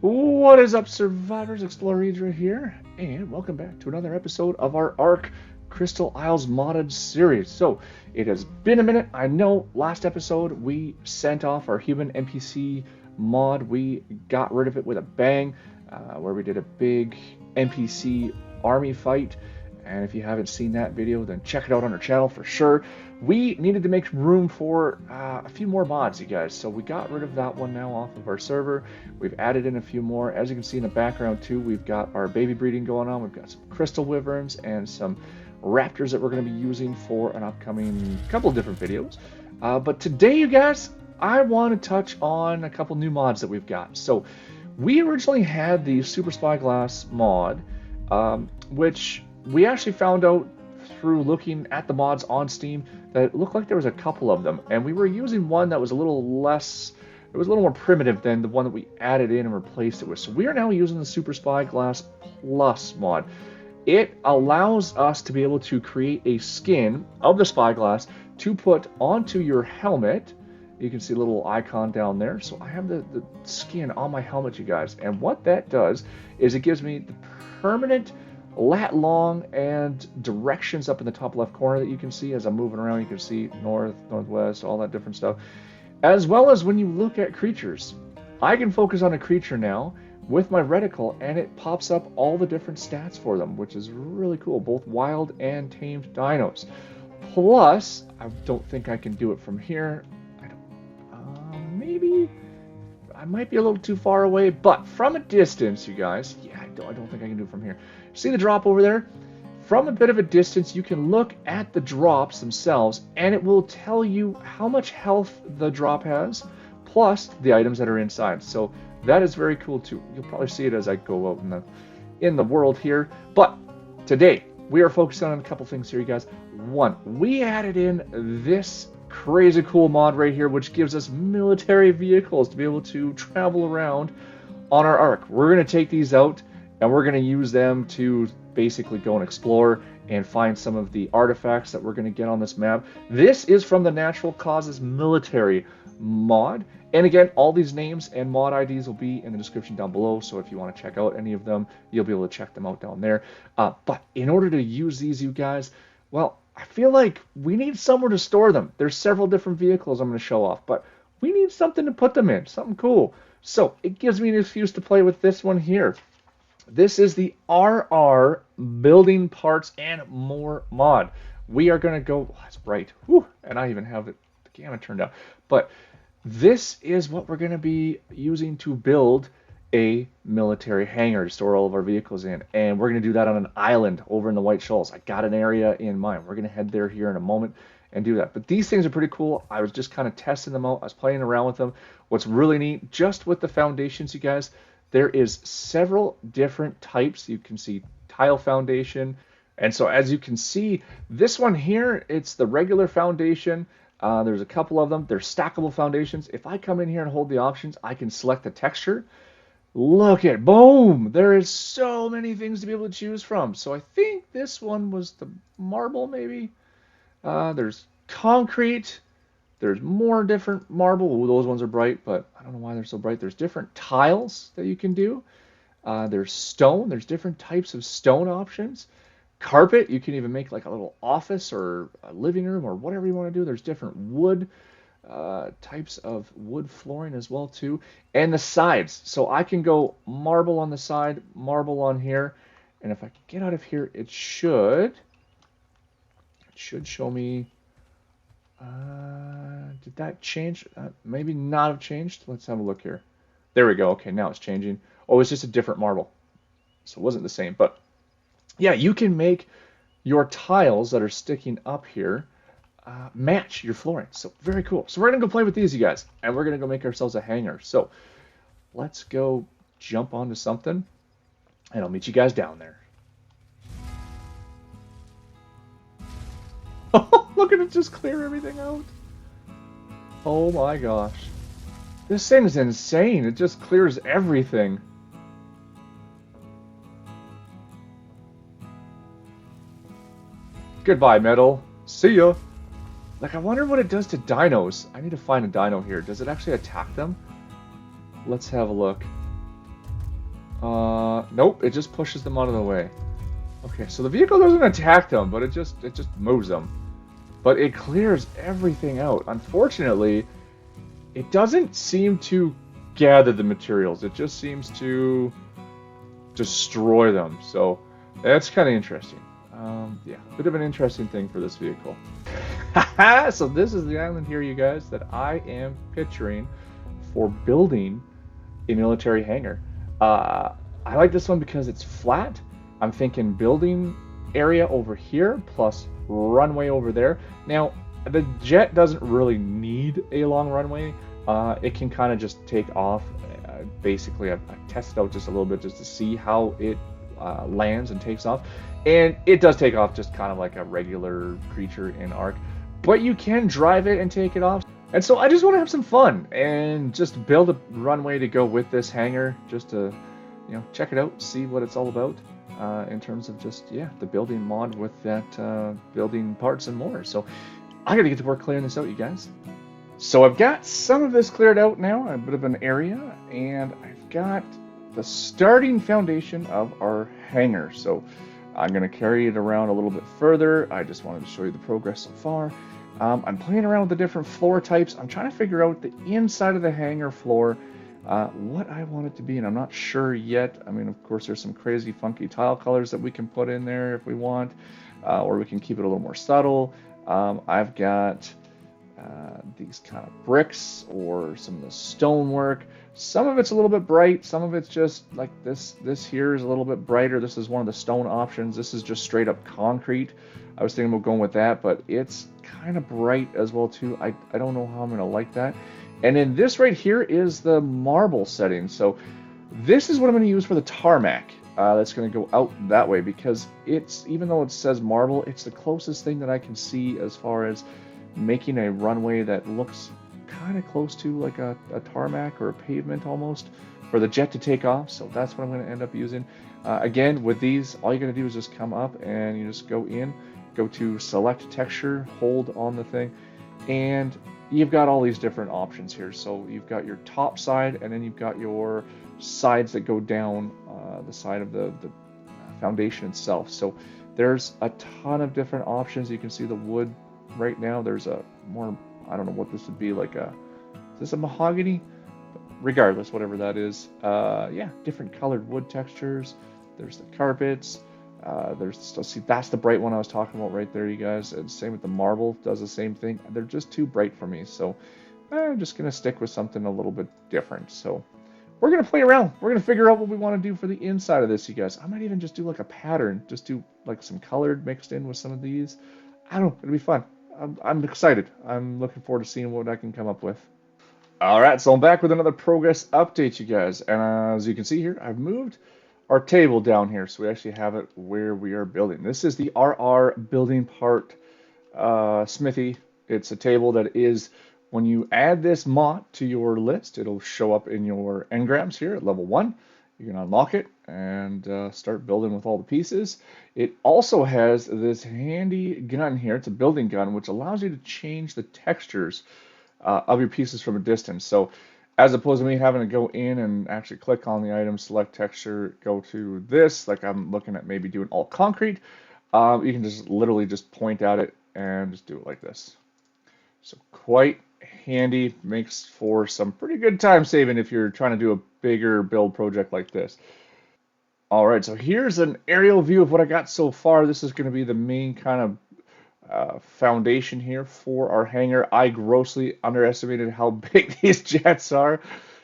What is up, survivors? Explorer here, and welcome back to another episode of our Ark Crystal Isles modded series. So, it has been a minute. I know last episode we sent off our human NPC mod. We got rid of it with a bang, where we did a big NPC army fight. And if you haven't seen that video, then check it out on our channel for sure. We needed to make room for a few more mods, you guys. So we got rid of that one now off of our server. We've added in a few more. As you can see in the background too, we've got our baby breeding going on. We've got some crystal wyverns and some raptors that we're going to be using for an upcoming couple of different videos. But today, you guys, I want to touch on a couple new mods that we've got. So we originally had the Super Spyglass mod, which we actually found out through looking at the mods on Steam that it looked like there was a couple of them, and we were using one that was a little less, it was a little more primitive than the one that we added in and replaced it with. So we are now using the Super Spyglass Plus mod. It allows us to be able to create a skin of the Spyglass to put onto your helmet. You can see a little icon down there. So I have the skin on my helmet, you guys, and what that does is it gives me the permanent lat long and directions up in the top left corner that you can see as I'm moving around. You can see north, northwest, all that different stuff. As well as when you look at creatures, I can focus on a creature now with my reticle and it pops up all the different stats for them, which is really cool, both wild and tamed dinos. Plus, I don't think I can do it from here. I don't, maybe I might be a little too far away, but from a distance, you guys, yeah, I don't think I can do it from here. See the drop over there? From a bit of a distance, you can look at the drops themselves, and it will tell you how much health the drop has, plus the items that are inside. So that is very cool too. You'll probably see it as I go out in the world here. But today, we are focusing on a couple things here, you guys. One, we added in this crazy cool mod right here, which gives us military vehicles to be able to travel around on our Ark. We're going to take these out and we're going to use them to basically go and explore and find some of the artifacts that we're going to get on this map. This is from the Natural Cauzes Military Mod. And again, all these names and mod IDs will be in the description down below. So if you want to check out any of them, you'll be able to check them out down there. But in order to use these, you guys, well, I feel like we need somewhere to store them. There's several different vehicles I'm going to show off, but we need something to put them in, something cool. So it gives me an excuse to play with this one here. This is the RR Building Parts and More mod. We are going to go, oh, that's bright, whew, and I even have the gamma turned out. But this is what we're going to be using to build a military hangar to store all of our vehicles in. And we're going to do that on an island over in the White Shoals. I got an area in mind. We're going to head there here in a moment and do that. But these things are pretty cool. I was just kind of testing them out. I was playing around with them. What's really neat, just with the foundations, you guys, there is several different types. You can see tile foundation. And so as you can see, this one here, it's the regular foundation. There's a couple of them. They're stackable foundations. If I come in here and hold the options, I can select the texture. Look at, boom! There is so many things to be able to choose from. So I think this one was the marble, maybe. There's concrete. There's more different marble. Ooh, those ones are bright, but I don't know why they're so bright. There's different tiles that you can do. There's stone. There's different types of stone options. Carpet. You can even make like a little office or a living room or whatever you want to do. There's different wood types of wood flooring as well too. And the sides. So I can go marble on the side, marble on here. And if I can get out of here, it should show me. Did that change? Maybe not have changed. Let's have a look here. There we go. Okay, now it's changing. Oh, it's just a different marble. So it wasn't the same. But yeah, you can make your tiles that are sticking up here match your flooring. So very cool. So we're going to go play with these, you guys. And we're going to go make ourselves a hangar. So let's go jump onto something. And I'll meet you guys down there. Look at it just clear everything out. Oh my gosh. This thing is insane. It just clears everything. Goodbye, metal. See ya. Like, I wonder what it does to dinos. I need to find a dino here. Does it actually attack them? Let's have a look. Nope, it just pushes them out of the way. Okay, so the vehicle doesn't attack them, but it just moves them. But it clears everything out. Unfortunately, it doesn't seem to gather the materials. It just seems to destroy them. So that's kind of interesting. Yeah, bit of an interesting thing for this vehicle. So this is the island here, you guys, that I am picturing for building a military hangar. Uh, I like this one because it's flat. I'm thinking building area over here plus runway over there. Now, the jet doesn't really need a long runway. It can kind of just take off. Basically, I tested out just a little bit just to see how it lands and takes off. And it does take off just kind of like a regular creature in Ark. But you can drive it and take it off. And so I just want to have some fun and just build a runway to go with this hangar, just to, check it out, see what it's all about in terms of just, the building mod with that building parts and more. So I got to get to work clearing this out, you guys. So I've got some of this cleared out now, a bit of an area, and I've got the starting foundation of our hangar. So I'm going to carry it around a little bit further. I just wanted to show you the progress so far. I'm playing around with the different floor types. I'm trying to figure out the inside of the hangar floor, what I want it to be, and I'm not sure yet. I mean, of course, there's some crazy funky tile colors that we can put in there if we want, or we can keep it a little more subtle. I've got these kind of bricks or some of the stonework. Some of it's a little bit bright, some of it's just like this here is a little bit brighter. This is one of the stone options. This is just straight up concrete. I was thinking about going with that, but it's kind of bright as well too. I don't know how I'm gonna like that. And then this right here is the marble setting. So this is what I'm gonna use for the tarmac. That's gonna go out that way because it's, even though it says marble, it's the closest thing that I can see as far as making a runway that looks kind of close to like a tarmac or a pavement almost for the jet to take off. So that's what I'm going to end up using. Again, with these, all you're going to do is just come up and you just go to select texture, hold on the thing, and you've got all these different options here. So you've got your top side, and then you've got your sides that go down the side of the foundation itself. So there's a ton of different options. You can see the wood right now. There's a more, I don't know what this would be, like is this a mahogany? Regardless, whatever that is, yeah, different colored wood textures. There's the carpets. See, that's the bright one I was talking about right there, you guys. And same with the marble, does the same thing. They're just too bright for me, so I'm just gonna stick with something a little bit different. So we're gonna play around. We're gonna figure out what we want to do for the inside of this, you guys. I might even just do like a pattern, just do like some colored mixed in with some of these. I don't know, it'll be fun. I'm excited. I'm looking forward to seeing what I can come up with. All right, so I'm back with another progress update, you guys. And as you can see here, I've moved our table down here, so we actually have it where we are building. This is the RR building part smithy. It's a table that is, when you add this mod to your list, it'll show up in your engrams here at level 1. You can unlock it and start building with all the pieces. It also has this handy gun here. It's a building gun, which allows you to change the textures of your pieces from a distance. So as opposed to me having to go in and actually click on the item, select texture, go to this, like I'm looking at maybe doing all concrete, you can just literally just point at it and just do it like this. So quite handy, makes for some pretty good time saving if you're trying to do a bigger build project like this. All right, so here's an aerial view of what I got so far. This is going to be the main kind of foundation here for our hangar. I grossly underestimated how big these jets are.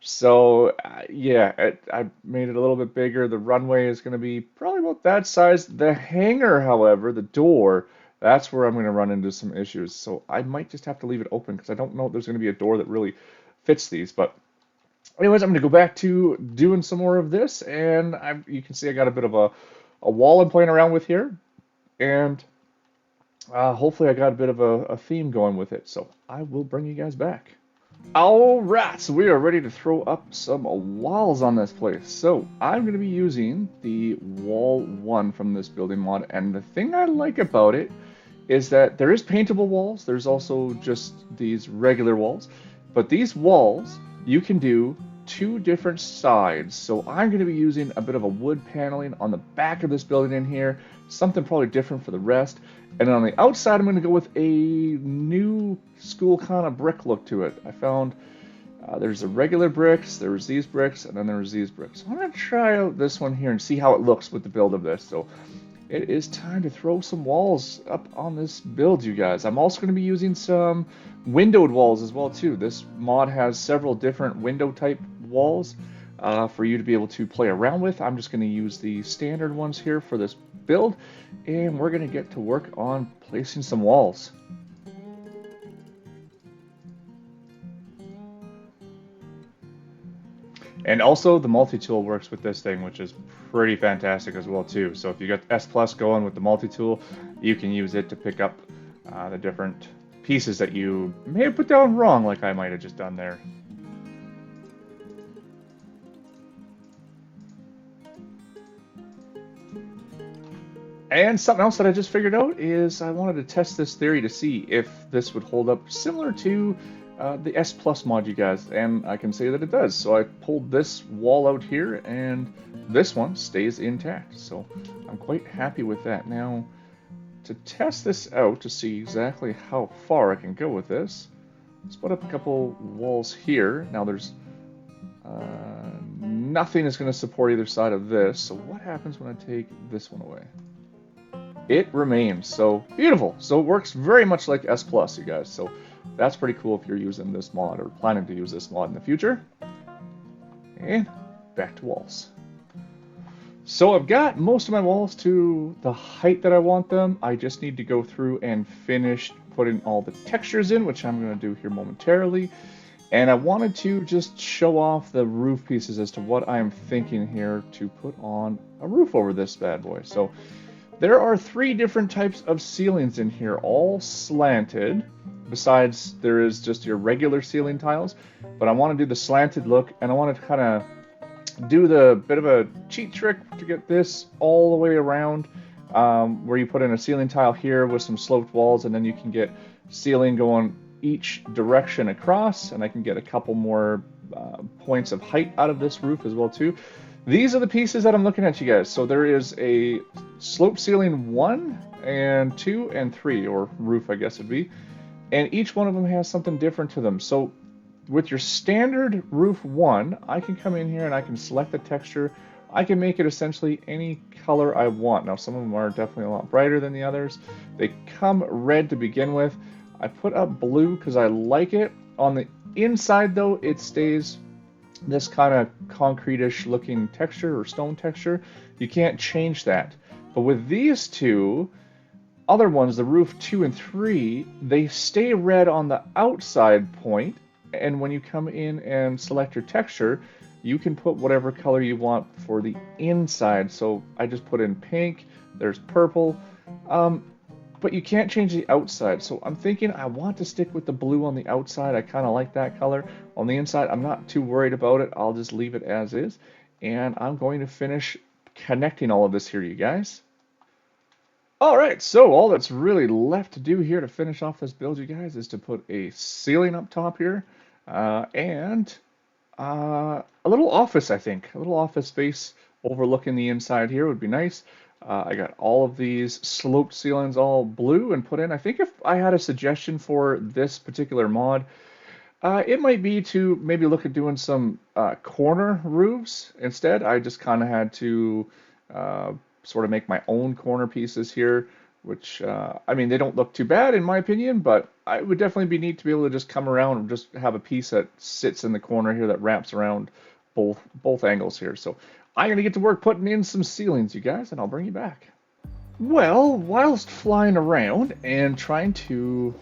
So yeah, I made it a little bit bigger. The runway is going to be probably about that size. The hangar, however, the door, that's where I'm going to run into some issues. So I might just have to leave it open because I don't know if there's going to be a door that really fits these. But anyways, I'm going to go back to doing some more of this. And you can see I got a bit of a wall I'm playing around with here. And hopefully I got a bit of a theme going with it. So I will bring you guys back. All right, so we are ready to throw up some walls on this place. So I'm going to be using the wall 1 from this building mod. And the thing I like about it is that there is paintable walls. There's also just these regular walls. But these walls you can do two different sides. So I'm going to be using a bit of a wood paneling on the back of this building in here, something probably different for the rest. And then on the outside, I'm going to go with a new school kind of brick look to it. I found there's the regular bricks, there was these bricks, and then there was these bricks. So I'm going to try out this one here and see how it looks with the build of this. So it is time to throw some walls up on this build, you guys. I'm also going to be using some windowed walls as well, too. This mod has several different window type walls for you to be able to play around with. I'm just going to use the standard ones here for this build, and we're going to get to work on placing some walls. And also the multi-tool works with this thing, which is pretty fantastic as well too. So if you got S Plus going with the multi-tool, you can use it to pick up the different pieces that you may have put down wrong, like I might have just done there. And something else that I just figured out is I wanted to test this theory to see if this would hold up similar to the S Plus mod, you guys, and I can say that it does. So I pulled this wall out here, and this one stays intact. So I'm quite happy with that. Now, to test this out to see exactly how far I can go with this, let's put up a couple walls here. Now there's nothing is going to support either side of this. So what happens when I take this one away? It remains. So beautiful. So it works very much like S Plus, you guys. So that's pretty cool if you're using this mod or planning to use this mod in the future. And back to walls. So I've got most of my walls to the height that I want them. I just need to go through and finish putting all the textures in, which I'm going to do here momentarily. And I wanted to just show off the roof pieces as to what I'm thinking here to put on a roof over this bad boy. So there are three different types of ceilings in here, all slanted. Besides, there is just your regular ceiling tiles, but I want to do the slanted look, and I want to kind of do the bit of a cheat trick to get this all the way around, where you put in a ceiling tile here with some sloped walls, and then you can get ceiling going each direction across, and I can get a couple more points of height out of this roof as well too. These are the pieces that I'm looking at, you guys. So there is a slope ceiling 1 and 2 and 3, or roof I guess would be. And each one of them has something different to them. So with your standard roof 1, I can come in here and I can select the texture. I can make it essentially any color I want. Now some of them are definitely a lot brighter than the others. They come red to begin with. I put up blue because I like it. On the inside though, it stays this kind of concrete-ish looking texture or stone texture. You can't change that. But with these two other ones, the roof 2 and 3, they stay red on the outside point, and when you come in and select your texture, you can put whatever color you want for the inside. So I just put in pink, there's purple, but you can't change the outside. So I'm thinking I want to stick with the blue on the outside. I kind of like that color. On the inside, I'm not too worried about it. I'll just leave it as is, and I'm going to finish connecting all of this here, you guys. Alright, so all that's really left to do here to finish off this build, you guys, is to put a ceiling up top here, and a little office, I think. A little office space overlooking the inside here would be nice. I got all of these sloped ceilings all blue and put in. I think if I had a suggestion for this particular mod, it might be to maybe look at doing some corner roofs instead. I just kind of had to sort of make my own corner pieces here, which, I mean, they don't look too bad in my opinion, but it would definitely be neat to be able to just come around and just have a piece that sits in the corner here that wraps around both angles here. So I'm going to get to work putting in some ceilings, you guys, and I'll bring you back. Well, whilst flying around and trying to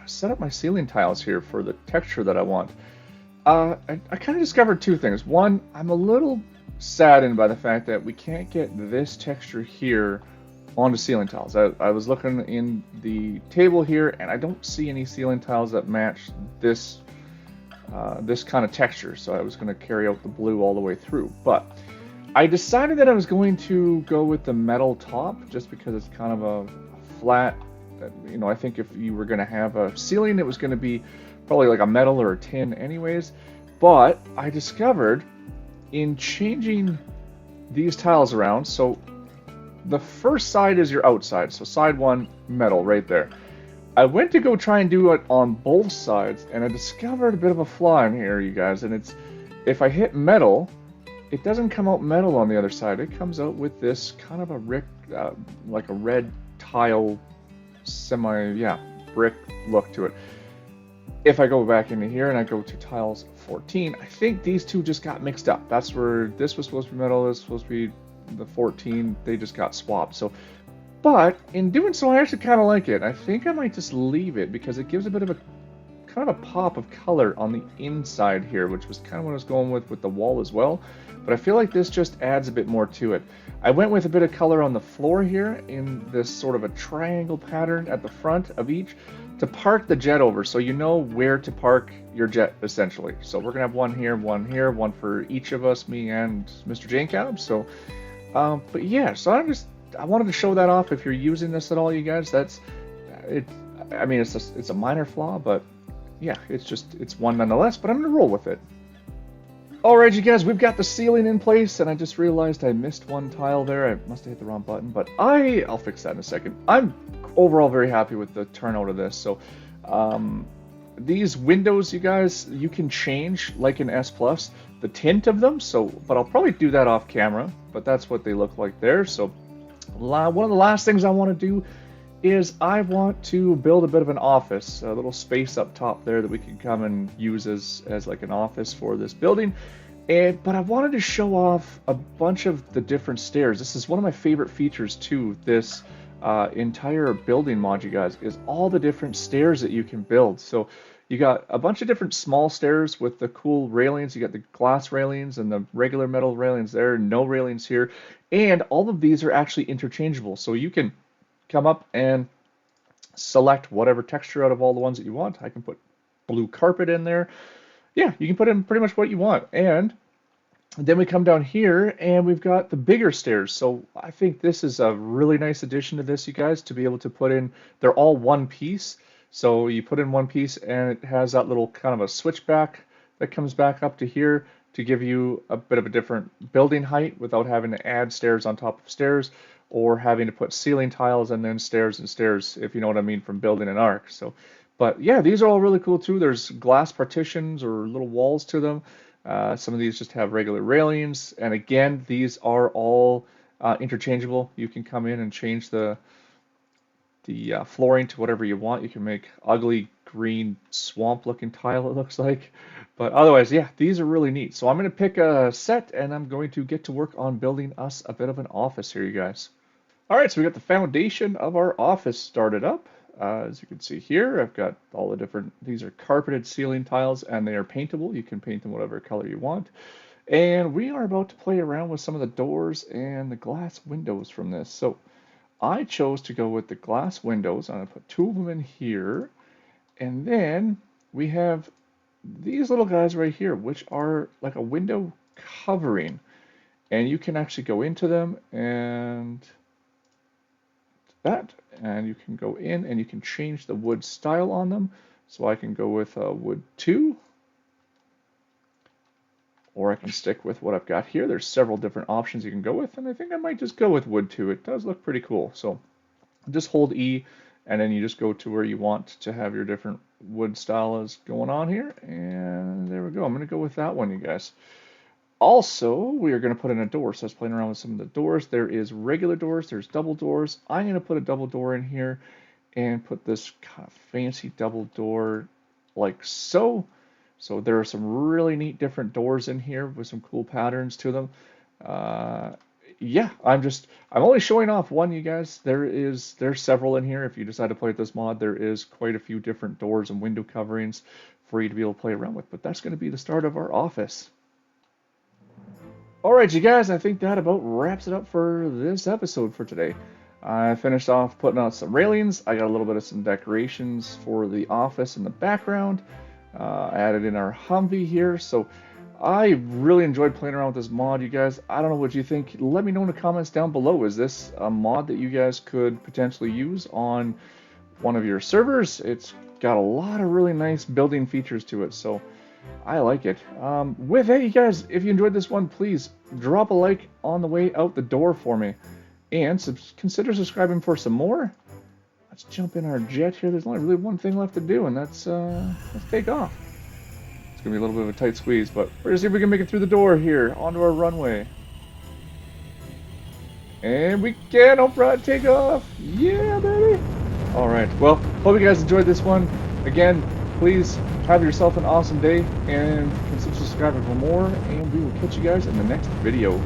set up my ceiling tiles here for the texture that I want, I kind of discovered two things. One, I'm a little saddened by the fact that we can't get this texture here onto ceiling tiles. I was looking in the table here, and I don't see any ceiling tiles that match this this kind of texture, so I was going to carry out the blue all the way through. But I decided that I was going to go with the metal top, just because it's kind of a flat, you know, I think if you were going to have a ceiling, it was going to be probably like a metal or a tin anyways. But I discovered in changing these tiles around, so the first side is your outside, so side one, metal right there. I went to go try and do it on both sides, and I discovered a bit of a flaw in here, you guys, and it's, if I hit metal, it doesn't come out metal on the other side. It comes out with this kind of a like a red tile, brick look to it. If I go back into here and I go to tiles 14, I think these two just got mixed up. That's where this was supposed to be metal, this was supposed to be the 14, they just got swapped. So, but in doing so, I actually kind of like it. I think I might just leave it because it gives a bit of a kind of a pop of color on the inside here, which was kind of what I was going with the wall as well. But I feel like this just adds a bit more to it. I went with a bit of color on the floor here in this sort of a triangle pattern at the front of each to park the jet over, so you know where to park your jet essentially. So we're gonna have one here, one for each of us, me and Mr. Jane Cab. So, but yeah, so I wanted to show that off. If you're using this at all, you guys, that's it. I mean, it's a minor flaw, but yeah, it's one nonetheless. But I'm gonna roll with it. Alright, you guys, we've got the ceiling in place, and I just realized I missed one tile there. I must have hit the wrong button, but I'll fix that in a second. I'm overall very happy with the turnout of this. So these windows, you guys, you can change, like in S Plus, the tint of them. So, but I'll probably do that off camera, but that's what they look like there. So one of the last things I want to do is I want to build a bit of an office, a little space up top there that we can come and use as like an office for this building. But I wanted to show off a bunch of the different stairs. This is one of my favorite features to this entire building mod, you guys, is all the different stairs that you can build. So you got a bunch of different small stairs with the cool railings. You got the glass railings and the regular metal railings there, no railings here. And all of these are actually interchangeable. So you can come up and select whatever texture out of all the ones that you want. I can put blue carpet in there. Yeah, you can put in pretty much what you want. And then we come down here and we've got the bigger stairs. So I think this is a really nice addition to this, you guys, to be able to put in, they're all one piece. So you put in one piece and it has that little kind of a switchback that comes back up to here to give you a bit of a different building height without having to add stairs on top of stairs, or having to put ceiling tiles and then stairs and stairs, if you know what I mean, from building an ark. So, but yeah, these are all really cool too. There's glass partitions or little walls to them. Some of these just have regular railings. And again, these are all interchangeable. You can come in and change the flooring to whatever you want. You can make ugly green swamp looking tile, it looks like. But otherwise, yeah, these are really neat. So I'm going to pick a set and I'm going to get to work on building us a bit of an office here, you guys. All right, so we got the foundation of our office started up. As you can see here, I've got all the different, these are carpeted ceiling tiles and they are paintable. You can paint them whatever color you want. And we are about to play around with some of the doors and the glass windows from this. So I chose to go with the glass windows. I'm going to put two of them in here. And then we have these little guys right here, which are like a window covering. And you can actually go into them and that, and you can go in and you can change the wood style on them. So I can go with wood 2, or I can stick with what I've got here. There's several different options you can go with, and I think I might just go with wood 2. It does look pretty cool. So just hold E, and then you just go to where you want to have your different wood styles going on here, and there we go. I'm going to go with that one, you guys. Also, we are going to put in a door. So I was playing around with some of the doors. There is regular doors. There's double doors. I'm going to put a double door in here and put this kind of fancy double door like so. So there are some really neat different doors in here with some cool patterns to them. Yeah, I'm only showing off one, you guys. There's several in here. If you decide to play with this mod, there is quite a few different doors and window coverings for you to be able to play around with. But that's going to be the start of our office. Alright, you guys, I think that about wraps it up for this episode for today. I finished off putting out some railings. I got a little bit of some decorations for the office in the background. Added in our Humvee here. So I really enjoyed playing around with this mod, you guys. I don't know what you think. Let me know in the comments down below. Is this a mod that you guys could potentially use on one of your servers? It's got a lot of really nice building features to it. So I like it. With that, you guys, if you enjoyed this one, please drop a like on the way out the door for me. And consider subscribing for some more. Let's jump in our jet here. There's only really one thing left to do, and let's take off. It's going to be a little bit of a tight squeeze, but we're going to see if we can make it through the door here onto our runway. And we can off-road take off. Yeah, baby. All right. Well, hope you guys enjoyed this one. Again, please have yourself an awesome day and consider subscribing for more. And we will catch you guys in the next video.